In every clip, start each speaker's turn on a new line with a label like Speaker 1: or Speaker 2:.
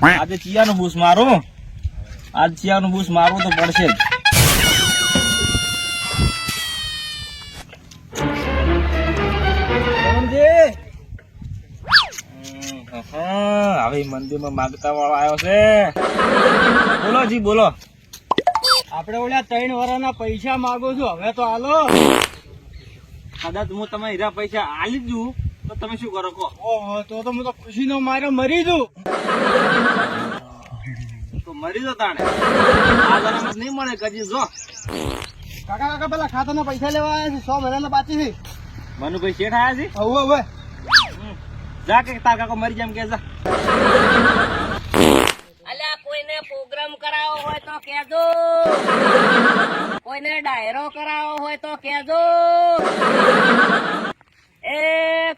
Speaker 1: આજે ચિયાનું બૂસ મારો, આજ ચિયાનું બૂસ મારવું તો પડશે જ. હવે મંદિરમાં માગતા વાળો આવ્યો છે. બોલો જી બોલો.
Speaker 2: આપડે ઓલા 3 વર્ષના પૈસા માંગુ છું, હવે તો હાલો.
Speaker 1: કદાચ હું તમે હીરા પૈસા આલી દઉં તો તમે શું કરો કહો?
Speaker 2: ઓહો, તો હું તો ખુશીનો મારે મરી જઉં.
Speaker 1: તો મરી જો તાણે. આ જનામાં નહીં મળે કદી જો.
Speaker 2: કાકા પેલા ખાતાના પૈસા લેવા આવ્યા છે, 100 મહિનાના બાકી છે.
Speaker 1: મનુભાઈ શેઠ આયા છે.
Speaker 2: હવે
Speaker 1: જા કે તાર કાકો મરી જાય એમ કે જા.
Speaker 3: અલ્યા કોઈને પ્રોગ્રામ કરાવો હોય તો કહેજો, કોઈને ડાયરો કરાવો હોય તો કહેજો, એ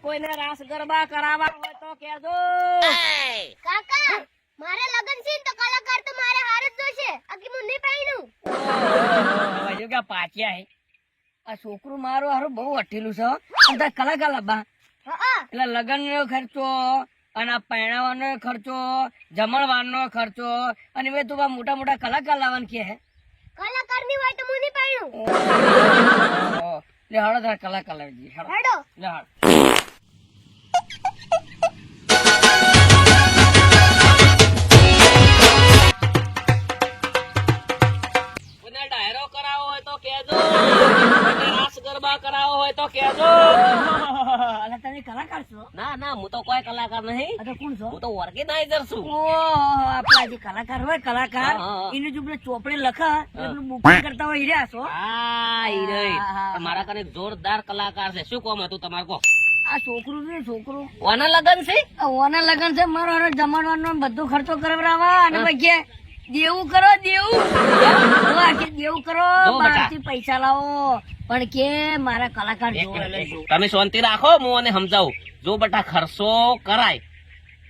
Speaker 3: કોઈને રાસ ગરબા કરાવવા હોય તો કહેજો.
Speaker 4: કાકા મારે લગન છે તો કલાકાર તો મારે હાર જ જોશે, આખી હું નહીં પાઈનું.
Speaker 3: હજુ કે પાછ્યા હે આ છોકરું મારું હારું બહુ અઠેલું છે. અને કલાકાર લાબા એટલે લગન નો ખર્ચો અને પહેણાવાનો ખર્ચો, જમણવાનો ખર્ચો, અને હવે તું મોટા મોટા કલાકાર લાવવાનું કે
Speaker 4: કલાકાર ની હોય તો હું નહીં પાઈનું.
Speaker 3: લે હળો તાર કલાકાર લાવી
Speaker 4: હેડો
Speaker 3: લે હળ. કોઈને ડાયરો કરાવો હોય તો કહેજો, કોઈને રાસ ગરબા કરાવો હોય તો કહેજો. અલા તમે કલાકાર છો? ના ના, હું તો કોઈ કલાકાર નહીં. કોણ છો? હું તો ઓર્ગેનાઇઝર છું. આપડા જે કલાકાર હોય કલાકાર એને જો પેલા ચોપડે લખા એટલે બુકિંગ કરતા હોય હીરા છો. હા હીરે. મારા કને જોરદાર કલાકાર છે. શું કામ હતું તમારે કહો? આ છોકરું છે છોકરું. ઓના લગન છે? ઓના લગન છે. મારો જમણવાનો બધો ખર્ચો કરાવવા અને પછી દેવું કરો, દેવું દેવું કરો, બહારથી પૈસા લાવો. પણ કે મારા કલાકાર તમે શાંતિ રાખો, હું અને સમજાવું. જો બટા ખર્ચો કરાય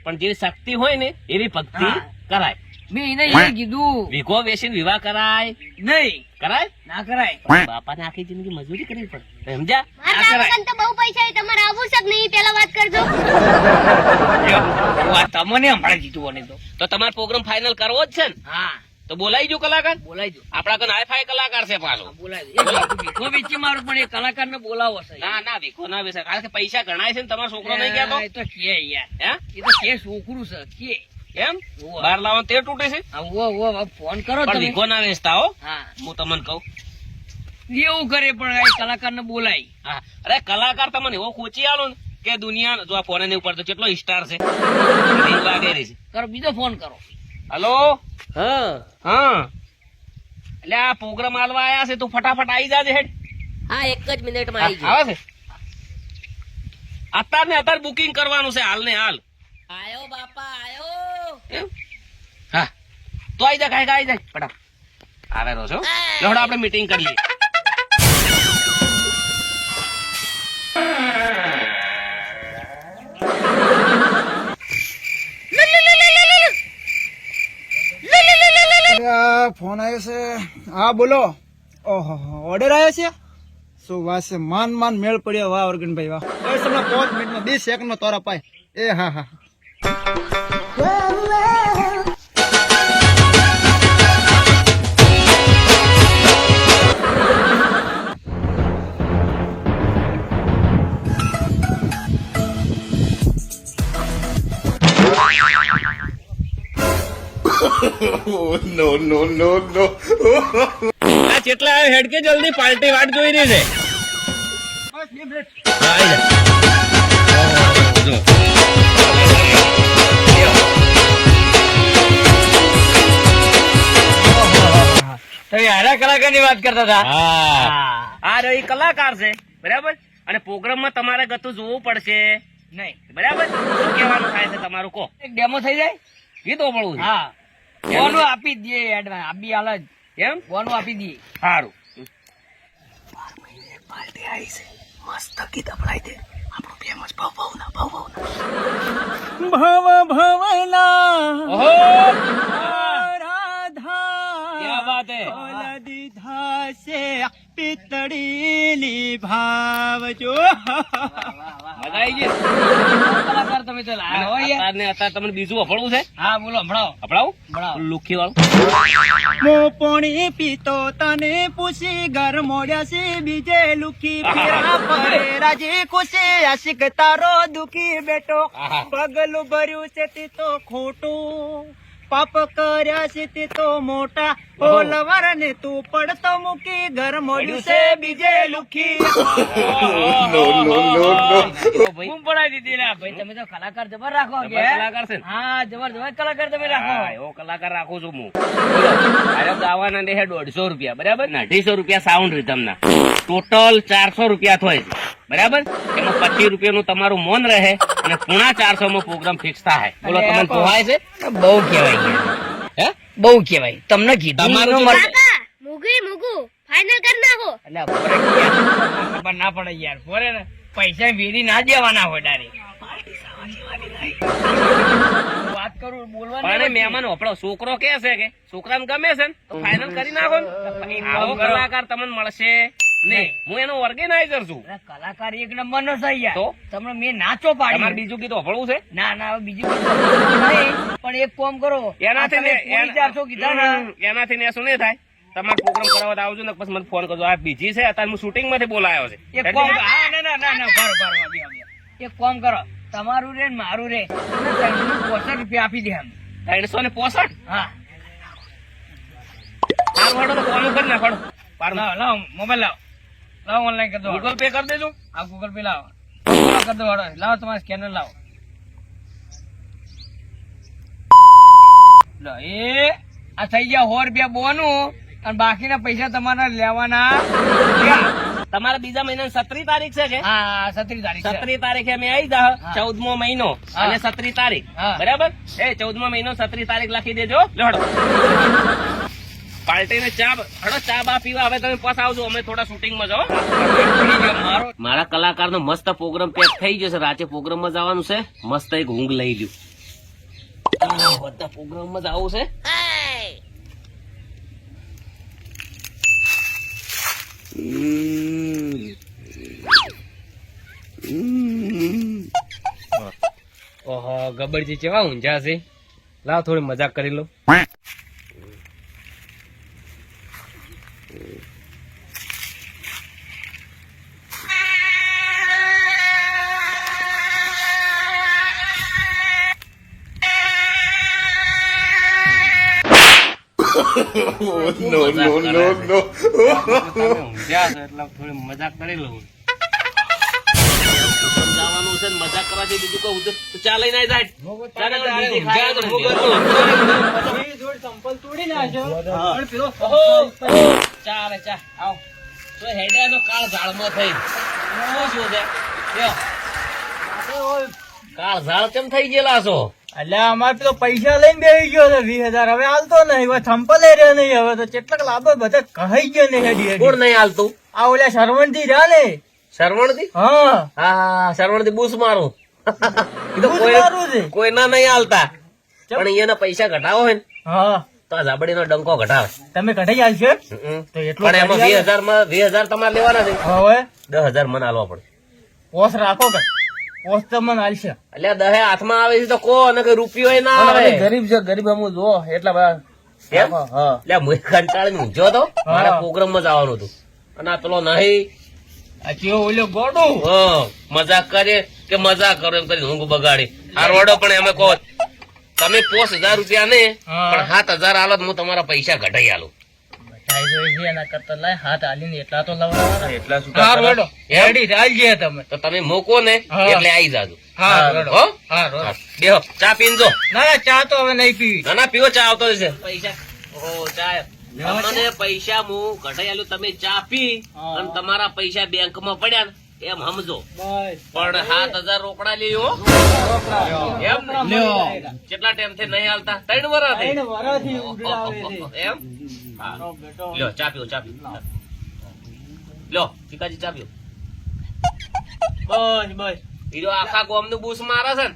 Speaker 3: પણ જેવી શક્તિ હોય ને એવી ભક્તિ કરાય. મેં એને એ કીધું વીઘો વેચીને વિવાહ કરાય નહીં. કરાય ના કરાય. બાપાને આખી જિંદગી મજૂરી કરવી પડે, સમજ્યા?
Speaker 4: મારા લગન તો બહુ પૈસા છે, તમારે આવું છે કે નહીં પેલા વાત કરજો.
Speaker 3: તમને હમણાં જીતું તો તમારે પ્રોગ્રામ ફાઇનલ કરવો જ છે ને? હા તો બોલાઈ જો કલાકાર. બોલાઈ જો. આપડા કને હાઈ કલાકાર છે પાછો. બોલાઈ વીખો વેચી મારું પણ એ કલાકાર ને બોલાવો છે. ના ના વીખો ના વેચે, કારણ કે પૈસા ગણાય છે ને. તમારો છોકરો નહીં ગયા તો કે યાર હે એ તો કે છોકરું છે કે એમ બાર લાવો તે તૂટે છે. ફોન કરો તમે. વીખો ના વેચતા હો. હા હું તમને કહું એવું કરે પણ આ કલાકાર ને બોલાય. હા અરે કલાકાર તમને એવો ખોચી આલો ને કે દુનિયા જો આ ફોન ની ઉપર તો કેટલો સ્ટાર છે. કરો બીજો ફોન કરો. હલો હા હા એટલે આ પ્રોગ્રામ આલવા આયા છે, તું ફટાફટ આવી જાજે હેડ. હા એક જ મિનિટ માં આવી આવે છે. અત્યારે ને અત્યારે બુકિંગ કરવાનું છે, હાલ ને હાલ. આયો બાપા આયો. એમ હા તો આવી જા, કાઈ આવી જાય ફટાફટ. આવે રહો છો લોડો, આપણે મીટિંગ કરી લઈએ.
Speaker 2: ફોન આવ્યો છે. હા બોલો. ઓહો ઓર્ડર આવ્યો છે. શું વાત છે, માન માન મેળ પડ્યો. વાહ ઓર્ગનભાઈ વાહ. બસ હમણાં 5 મિનિટમાં 20 સેકન્ડમાં તોરા પાય. એ હા હા
Speaker 5: no, no, no, no.
Speaker 1: કેટલા હેડ કે જલ્દી પાર્ટી વાટ જોઈ રહી છે. કલાકાર ની વાત કરતા હતા. આ રહી કલાકાર છે બરાબર. અને પ્રોગ્રામ માં તમારે ગતું જોવું પડશે નહીં બરાબર. શું કહેવાનું થાય છે તમારું કહો? એક ડેમો થઈ જાય ગીતો પડવું. હા બોનું આપી દઈએ એડવાન્સ. આપી હાલ જ એમ બોનું આપી દઈએ. સારું પાર્ટી આવી છે, મસ્ત ગીત અપડાઈ દે. આપણું ફેમસ ભવ ભવના રાધા ક્યા વાત હે.
Speaker 2: દીધા છે પિતળી ની ભાવજો.
Speaker 1: મજા આવી ગઈ.
Speaker 3: કલાકાર તમે તો લાયા હો યાર.
Speaker 1: અત્યારે તમને બીજું અફળવું છે?
Speaker 3: હા બોલો હમણાં
Speaker 1: અફળાવું?
Speaker 3: ભણાવો.
Speaker 1: લુખી વાળું.
Speaker 2: મો પોણી પીતો તને પૂછી ઘર મોડ્યા છે બીજે લુખી પીરા પડે રાજી ખુશી આશિક તારો દુખી બેટો
Speaker 1: આહા.
Speaker 2: પગલું ભર્યું છે તે તો ખોટું પાપ કર્યા છે તે તો મોટા ઓલવર ને તું પડતો મૂકી ઘર મોડ્યું છે બીજે લુખી.
Speaker 5: No, no, no, no.
Speaker 3: બૂમ પડાવી દીધી લે. ભાઈ તમે તો કલાકાર જબર રાખો કે
Speaker 1: જબર કલાકાર છે ને?
Speaker 3: હા જબર જબર કલાકાર તમે રાખો.
Speaker 1: હા, એવો કલાકાર રાખું છું હું. બોલો, મારે ગાવાના ને 150 રૂપિયા, બરાબર ને 250 રૂપિયા સાઉન્ડ રિધમ ના, ટોટલ 400 રૂપિયા થાય છે, બરાબર. એમાં 25 રૂપિયાનું તમારું મૌન રહે અને પૂણા 400 માં પ્રોગ્રામ ફિક્સ થાય. બોલો
Speaker 3: અરે
Speaker 1: તમને
Speaker 3: આપો.
Speaker 1: પોહાય છે?
Speaker 3: બહુ કેવાય
Speaker 1: હે?
Speaker 3: બહુ કેવાય તમને કીધું
Speaker 1: તમારું
Speaker 3: નો
Speaker 1: જે-
Speaker 3: મળે.
Speaker 4: કાકા મુગું ફાઇનલ કરી નાખો.
Speaker 3: એટલે બપોરે યાર, ખબર ના પડે યાર પોરે ને પૈસા વેરી ના દેવાના હોય ડાયરેક્ટ. વાત કરું બોલવાની
Speaker 1: પણ મહેમાન હોપડો છોકરો કે છે કે છોકરાને ગમે છે ને તો ફાઇનલ કરી નાખો ને. આવો કલાકાર તમને મળશે નહીં. હું એનો ઓર્ગેનાઇઝર છું.
Speaker 3: અરે કલાકાર એક નંબર નો છે યાર.
Speaker 1: તો?
Speaker 3: તમને મેં નાચો
Speaker 1: તમારે
Speaker 3: પાડી.
Speaker 1: બીજું કીધું હોપડવું છે?
Speaker 3: ના ના હવે બીજું કશું નહીં. પણ એક કામ કરો
Speaker 1: એનાથી
Speaker 3: આ તમે
Speaker 1: ને-
Speaker 3: 400 કીધા ને
Speaker 1: એનાથી ને શું નહીં થાય. તમારે પ્રોગ્રામ કરાવવા આવજો ને પછી મને ફોન કરજો. આ બીજી છે, અત્યારે હું શૂટિંગ માંથી બોલાયો છે.
Speaker 3: એક કામ કરો. હા ના ના ના ના ભરો ભરો વાગ્યો, વાગ્યો. એક કામ કરો તમારું રે ને મારું રે 365 રૂપિયા આપી દે આમ.
Speaker 1: 365.
Speaker 3: હા
Speaker 1: સારું હેડો તો ફોન કરી નાખો.
Speaker 3: લાવો લાવો મોબાઈલ લાવો લાવો ઓનલાઈન કરી દો.
Speaker 1: ગૂગલ પે કરી દેજો.
Speaker 3: આ ગૂગલ પે લાવો કરી દો હાલો. લાવો તમારા સ્કેનર લાવો. લો એ આ થઈ ગયા 100 રૂપિયા બોનું અને બાકીના પૈસા તમારા લેવાના રહ્યા.
Speaker 1: તમારે બીજા મહિના 17 તારીખ છે કે?
Speaker 3: હા 17 તારીખ છે.
Speaker 1: 17 તારીખે અમે આવી જા.
Speaker 3: હા.
Speaker 1: 14મો મહિનો
Speaker 3: હા.
Speaker 1: અને 17 તારીખ,
Speaker 3: હા.
Speaker 1: બરાબર. એ 14મો મહિનો 17 તારીખ લખી દેજો. લેડો પાર્ટીને ચા બા પીવા હવે તમે પાછા આવજો. અમે થોડા શૂટિંગમાં જાઓ.
Speaker 3: મારો
Speaker 1: મારા કલાકારનો મસ્ત પ્રોગ્રામ પેક થઈ જશે. રાતે પ્રોગ્રામમાં જવાનું છે. મસ્ત એક ઊંઘ લઈ લ્યું. બધા પ્રોગ્રામમાં જવું છે.
Speaker 3: ઓહો ગબરજી કેવા ઊંઝા છે. લાવ થોડી મજાક કરી લો.
Speaker 5: Oh, no, no, no, no.
Speaker 3: Unjha છે એટલે થોડી મજાક કરી લઉં.
Speaker 1: જવાનું છે ને મજાક કરવાથી બીજું કહું તો ચા લઈને આવી જાય. ચા ને
Speaker 3: તારે
Speaker 1: બીજી
Speaker 3: ઊંઝા
Speaker 1: ખાય
Speaker 3: તો
Speaker 1: તો
Speaker 3: ચાલે ચા આવ.
Speaker 1: તો હેડે તો કાળ ઝાડમાં થઈ. શું છે? લ્યો. કાળ ઝાડ કેમ થઈ ગયેલા છો?
Speaker 2: અલ્યા અમારે પેલો પૈસા લઈને બેસી ગયો છે 20,000 હવે હાલતો નહીં. હવે થંપલ રહ્યો નહીં. હવે તો કેટલાક લાભ બધા કહી ગયો નહીં હેડી હેડી.
Speaker 1: કોણ નહીં હાલતું?
Speaker 2: આ ઓલા શરવણથી રહ્યા ને.
Speaker 1: શરવણથી?
Speaker 2: હા
Speaker 1: હા, શરવણથી બૂસ મારું. એ તો
Speaker 2: બૂસ મારું છે.
Speaker 1: કોઈના નહીં હાલતા. પણ અહીંયાના પૈસા ઘટાવો હોય ને
Speaker 2: હા
Speaker 1: તો આ ઝાબડીનો ડંકો ઘટાવે.
Speaker 2: તમે કઢાઈ આલશો એમ? તો એટલું
Speaker 1: પણ એમાં
Speaker 2: કાઢી
Speaker 1: 20,000 તમારે લેવાના છે.
Speaker 2: હવે
Speaker 1: 10,000 મને હાલવા પડે.
Speaker 2: પોસ રાખો કે પોસ તો મને હાલશે.
Speaker 1: એટલે 10 હાથમાં આવે છે તો કો અને કઈ રૂપિયો ના આવે.
Speaker 2: ગરીબ છે ગરીબ અમુ જો એટલા બધા
Speaker 1: એમ?
Speaker 2: હા
Speaker 1: એટલે હું કંટાળીને ઊંઘ્યો તો. મારે
Speaker 2: હા.
Speaker 1: પ્રોગ્રામમાં જવાનું હતું અને આ પેલો નહીં.
Speaker 2: આ ચેવો ઓલો ગોડું
Speaker 1: હા, મજાક કરે કે મજાક કરો એમ કરીને ઊંઘ બગાડી. આ રોડો પણ એમ કહો તમે 5,000 રૂપિયા ને
Speaker 2: હા.
Speaker 1: પણ 7,000 હાલત હું તમારા પૈસા ઘટાઈ આલું.
Speaker 2: એના કરતા લાય હાથ હાલીને એટલા તો લવડાવવાના.
Speaker 1: એટલા શું
Speaker 2: હા રોડો
Speaker 1: એમ?
Speaker 2: રેડી ચાલજે તમે.
Speaker 1: તો તમે મૂકો ને
Speaker 2: હા.
Speaker 1: એટલે આવી જાજો.
Speaker 2: હા રોડો
Speaker 1: હો?
Speaker 2: હા રોડો.
Speaker 1: બેહો ચા પીનજો.
Speaker 2: ના ના ચા તો હવે નહીં પીવી.
Speaker 1: ના ના પીવો, ચા આવતો હશે. પૈસા ઓહો ચા તમને પૈસા હું ઘટાઈ આલું. તમે ચા પી
Speaker 2: હા.
Speaker 1: અને તમારા પૈસા બેંકમાં પડ્યા ને એમ સમજો.
Speaker 2: બસ
Speaker 1: પણ 7,000 રોકડા લેવો એમ.
Speaker 2: લ્યો.
Speaker 1: કેટલા ટાઈમ થી નહીં હાલતા? 3 વર્ષ
Speaker 2: એને વરાથી ઉડાવે છે.
Speaker 1: એમ. હા. લ્યો ચા પીવો, ચા પીવો. લ્યો ચીકાજી ચા પીવો.
Speaker 2: બસ બસ
Speaker 1: હીરો આખા ગામનું બૂસ મારે છે ને.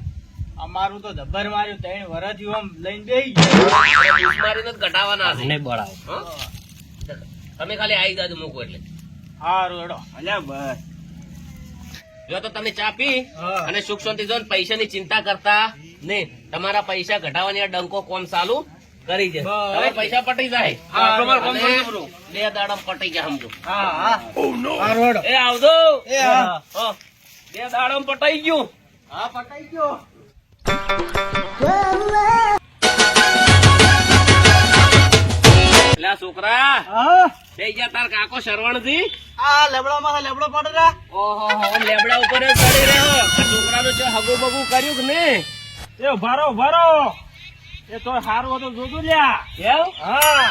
Speaker 2: અમારું તો ધબ્બર માર્યું 3 વરાથી આમ લઈને બેસી ગયો.
Speaker 1: બૂસ મારીને જ ઘટાવાના છે. હો? તમે ખાલી આવી જાજો મૂકો એટલે.
Speaker 2: હા રોડો અલ્યા બસ
Speaker 1: જો તો તમે ચા પી અને સુખ શાંતિ જો પૈસાની ચિંતા કરતા નહીં. તમારા પૈસા ઘટાવાની આ ડંકો કોમ ચાલુ કરી છે. હવે પૈસા પટી જાય. અને 2 દાડા પટી જાય સમજો. એ આવજો. 2 દાડા પટાઈ ગયું. એટલે છોકરા થઈ ગયા તાર કાકો શરવણજી.
Speaker 2: આ લેબડામાં લેબડો પડે રા.
Speaker 1: ઓહો લેબડા ઉપર જ ચડી રહ્યો. આ છોકરાનું છે હગું બગું કર્યું કે નહીં?
Speaker 6: એ ઉભારો એ તો સારું હતું જોતું લ્યા.
Speaker 1: એમ
Speaker 6: હા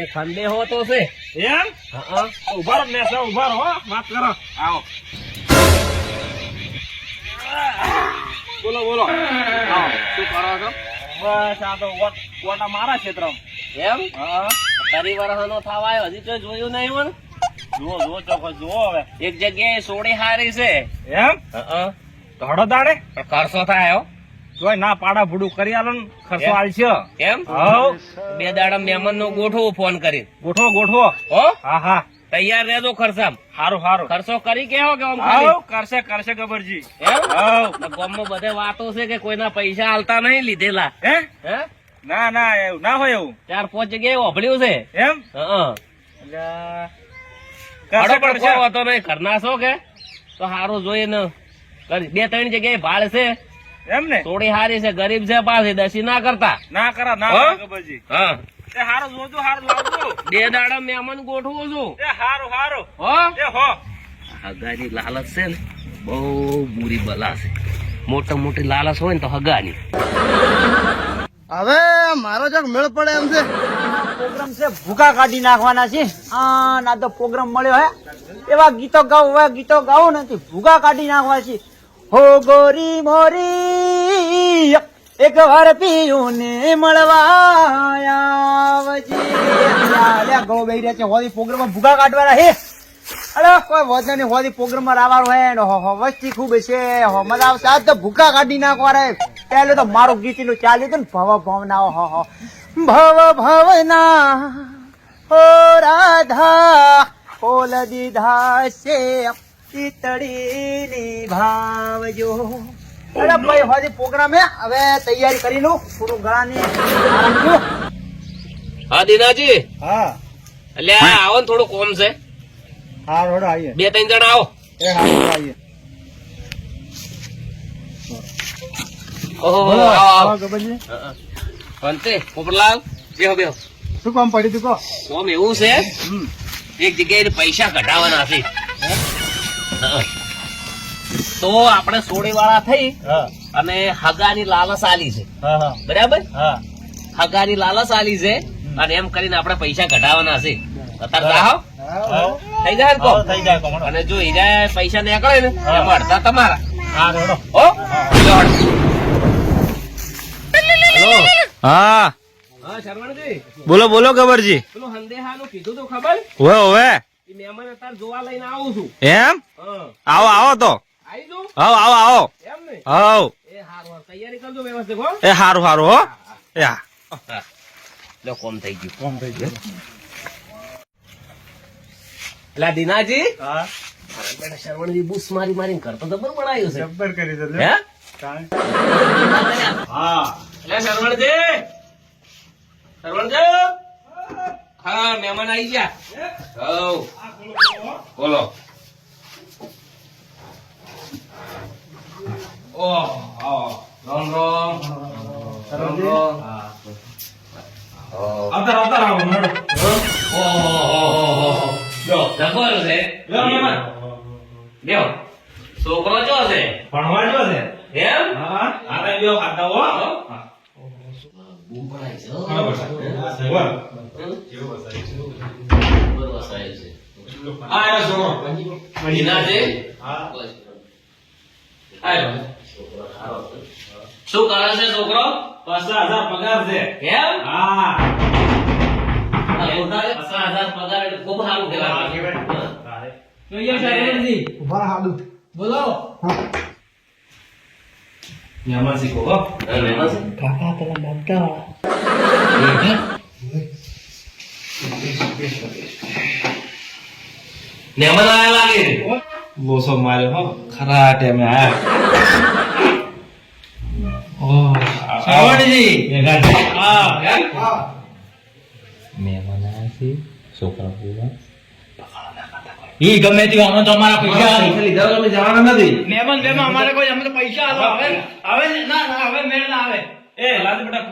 Speaker 1: એ ખંડેહો તો છે.
Speaker 6: એમ
Speaker 1: હા
Speaker 6: ઉભારો ને ઉભારો હો વાત કરો.
Speaker 1: આવો
Speaker 6: બોલો
Speaker 1: આવો શું કરો છો?
Speaker 6: બસ આ તો ઓટા મારા ક્ષેત્રમાં.
Speaker 1: એમ
Speaker 6: હા
Speaker 1: તારી વરહનો થવા આવ્યો હજી તો જોયું નહીં પણ.
Speaker 6: જુઓ ચોક્કસ જુઓ હવે.
Speaker 1: એક જગ્યાએ સોડી હારી છે.
Speaker 6: એમ ધડો દાડે
Speaker 1: પણ ખર્ચો થાય હો.
Speaker 6: જોઈ ના પાડા ભૂડું કરી આલો ને ખર્ચો
Speaker 1: એમ?
Speaker 6: આલશે.
Speaker 1: એમ
Speaker 6: હવ
Speaker 1: 2 દાડા મહેમાન નો ગોઠવો ફોન કરી.
Speaker 6: ગોઠવો
Speaker 1: હો
Speaker 6: હા હા
Speaker 1: તૈયાર રહેજો ખર્ચામ.
Speaker 6: સારું
Speaker 1: ખર્ચો કરી કેવો કે આમ ખાલી?
Speaker 6: હવ કરશે ગબરજી.
Speaker 1: એમ
Speaker 6: હવ
Speaker 1: ગામમાં બધે વાતો છે કે કોઈના પૈસા હાલતા નહીં લીધેલા.
Speaker 6: હે
Speaker 1: હે
Speaker 6: ના એવું ના હોય એવું.
Speaker 1: 4-5 જગ્યાએ ઓભળ્યું છે.
Speaker 6: એમ
Speaker 1: હં.
Speaker 6: કરશે
Speaker 1: પણ કોઈ વાતો નહીં. ઘરના છો કે તો સારું જોઈને કરી. 2-3 જગ્યાએ ભાડ છે.
Speaker 6: એમ ને
Speaker 1: થોડી હારી છે. ગરીબ છે પાછી દસી ના કરતા.
Speaker 6: ના કરા
Speaker 1: હો?
Speaker 6: ગબરજી.
Speaker 1: હા
Speaker 6: એ હારું જોજો હારું લાવજો.
Speaker 1: 2 દાડા મહેમાન ગોઠવું છું.
Speaker 6: એ હારું
Speaker 1: હો
Speaker 6: એ હો
Speaker 1: હગાની લાલચ છે ને બહુ બુરી બલા છે. મોટી લાલચ હોય ને તો હગાની.
Speaker 2: હવે મારો જગ મેળ પડે એમ છે.
Speaker 7: પ્રોગ્રામ છે ભૂકા કાઢી નાખવાના છે. ના તો પ્રોગ્રામ મળ્યો હે એવા ગીતો ગાવું નથી. ભૂકા કાઢી નાખવા છે. હો ગોરી મોરી એક વાર પીયું ને મળવા આવજે. ગળો બેહી રહ્યા છે. હોદી પ્રોગ્રામમાં ભૂકા કાઢવાના હે. અરે કોઈ વધુ નહીં. હોદી પ્રોગ્રામમાં આવવાનું હે ને વસ્તી ખૂબ છે. મજા આવશે. આજ તો ભૂકા કાઢી નાખવાના. પહેલે તો મારું ગીતનું ચાલ્યું હતું ને ભવ ભવના ભવના ઓ રાધા ઓલ દીધા છે તીતડીની ભાવજો. અરે ભાઈ હોજી પ્રોગ્રામ હે. હવે તૈયારી કરી લઉં. થોડું ગળાની આરામ લ્યો.
Speaker 1: હા દીનાજી
Speaker 2: હા
Speaker 1: એટલે આવો ને થોડું કોમ છે.
Speaker 2: હા રોડો આવીએ.
Speaker 1: 2-3 જણા આવો.
Speaker 2: એ હા આવીએ.
Speaker 1: ઓહો
Speaker 2: બોલો
Speaker 1: આવો
Speaker 2: ગબરજી
Speaker 1: અંતે પોપટલાલ બેહો.
Speaker 2: શું કામ પડ્યું તું કહો.
Speaker 1: કોમ એવું છે એક જગ્યાએ પૈસા કઢાવવાના છે. તો આપણે સોડી વાળા થઈ
Speaker 2: હા
Speaker 1: અને હગાની લાલચ આલી છે.
Speaker 2: હા
Speaker 1: બરાબર
Speaker 2: હા
Speaker 1: હગાની લાલચ આલી છે અને એમ કરીને આપણે પૈસા કઢાવવાના છે. અત્યારે જાઓ થઈ જાય ને કોમ?
Speaker 2: થઈ જાય કોમ.
Speaker 1: અને જો હીરા પૈસા નીકળે ને એમાં અડધા તમારા.
Speaker 2: હા રોડો.
Speaker 1: હો લ્યો હળ. હેલો
Speaker 6: હા
Speaker 1: હા શરવણજી
Speaker 6: બોલો ગબરજી.
Speaker 1: પેલું હંદેહાનું કીધું તો ખબર?
Speaker 6: હવે
Speaker 1: એ મહેમાન અત્યારે જોવા લઈને આવું છું.
Speaker 6: એમ
Speaker 1: હા
Speaker 6: આવો તો
Speaker 1: આવી જાઉં?
Speaker 6: આવો
Speaker 1: એમ ને
Speaker 6: હવ
Speaker 1: એ હારું તૈયારી કરજો વ્યવસ્થિત હો.
Speaker 6: એ હારું હો એ હા
Speaker 1: લો કોમ થઈ ગયું. એટલે દીનાજી
Speaker 2: હા
Speaker 1: શરવણજી બુસ મારીને કરતો તો બરાબર બનાવ્યું છે.
Speaker 2: જબ્બર કરી દે.
Speaker 1: હે
Speaker 2: હા
Speaker 1: એટલે શરવણજી હા મહેમાન આવી ગયા. હવ બોલો. ઓહ રામ રામ. જબર છે. લ્યો છોકરો ચો છે
Speaker 6: ભણવા જો છે.
Speaker 1: એમ
Speaker 6: હા આરે લ્યો ખાતા હો.
Speaker 1: બૂમ પડાય છે હો.
Speaker 6: બરાબર. બોલ.
Speaker 1: બરોબર વસાયેલ છે.
Speaker 6: આ જો
Speaker 1: દીનાજી
Speaker 6: હા
Speaker 1: આયો. શું કરે છે છોકરો?
Speaker 6: 50,000 પગાર છે.
Speaker 1: એમ
Speaker 6: હા
Speaker 1: 50,000 પગાર એટલે ખૂબ સારું કહેવાય.
Speaker 2: ઉભા હાડુ.
Speaker 7: બોલો
Speaker 6: મહેમાન શીખો હો.
Speaker 7: કાકા પેલા મમતા વાળા
Speaker 1: મહેમાન આયા લાગે.
Speaker 6: લોસો માર્યો હો ખરા ટાઈમે આયા
Speaker 1: શ્રાવણજી.
Speaker 2: હા
Speaker 6: મહેમાન આયા છે છોકરા પૂરા ઈ ગમે તે આમાં તો અમારા પૈસા લીધા તમે જવાના નથી
Speaker 2: મહેમાન બેમાં અમારે કોઈ અમે તો પૈસા આલો હવે ના ના હવે મેળ ના આવે
Speaker 6: એ લાજ બેટા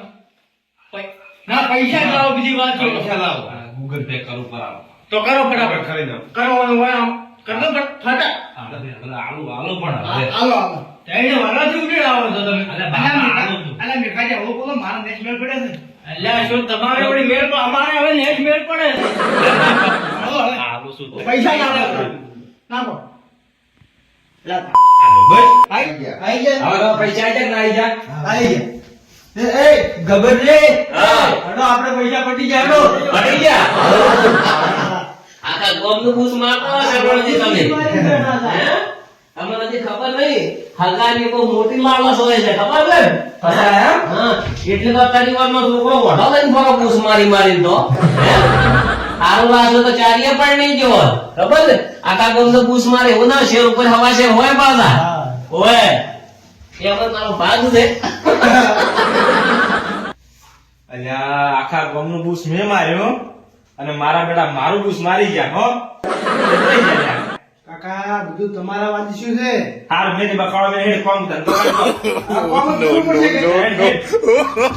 Speaker 2: ના પૈસા જ લાવો બીજી વાત
Speaker 6: પૈસા લાવો ગૂગલ પે કરું કરાવો
Speaker 2: તો કરો ફટાફટ
Speaker 6: કરી દો
Speaker 2: કરો હોય આમ કર દો ફટાફટ
Speaker 6: આલુ આલુ પણ હવે
Speaker 2: હાલો હાલો તેને વારાથી ઉડી આવો છો તમે
Speaker 6: આલુ
Speaker 2: અલા મેખાજી હવે બોલો મારા નેટ મેળ પડે છે અલ્યા શું તમારે વળી મેળ પણ અમારે હવે નેટ મેળ પડે છે
Speaker 6: આલુ શું
Speaker 2: પૈસા ના નાખો
Speaker 6: આલુ ભાઈ
Speaker 2: આઈ ગયા
Speaker 6: હવે પૈસા આઈ જાય ના આઈ જાય
Speaker 2: આઈ ગયા એ ગબર રે હડો આપણે પૈસા પટી ગયા હડો
Speaker 1: પડી ગયા આખા ગોમનું બૂસ મારતો હશે શ્રાવણજી તમે હે? તમને હજી ખબર નહીં હગાની કોઈ મોટી લાલચ હોય છે ખબર છે હા એટલે તો તારી વારમાં છોકરો વઢો લઈને ફરો બૂસ મારી મારી તો હે? હારું લાગે તો ચારીએ પણ નહીં ગયો ખબર છે આખા ગોમનું બૂસ મારે એવું ના શેર ઉપર હવા શેર હોય પાછા હોય એમાં તારો ભાગ છે
Speaker 6: અલ્યા આખા ગામનું બૂસ મેં માર્યો અને મારા બેટા મારું બૂસ મારી ગયા હો
Speaker 2: કાકા બધું તમારા વાંચી શું છે
Speaker 6: હાર મેં બકાળો મેં હેડ કોમ ધંધો
Speaker 5: no, no, no, no.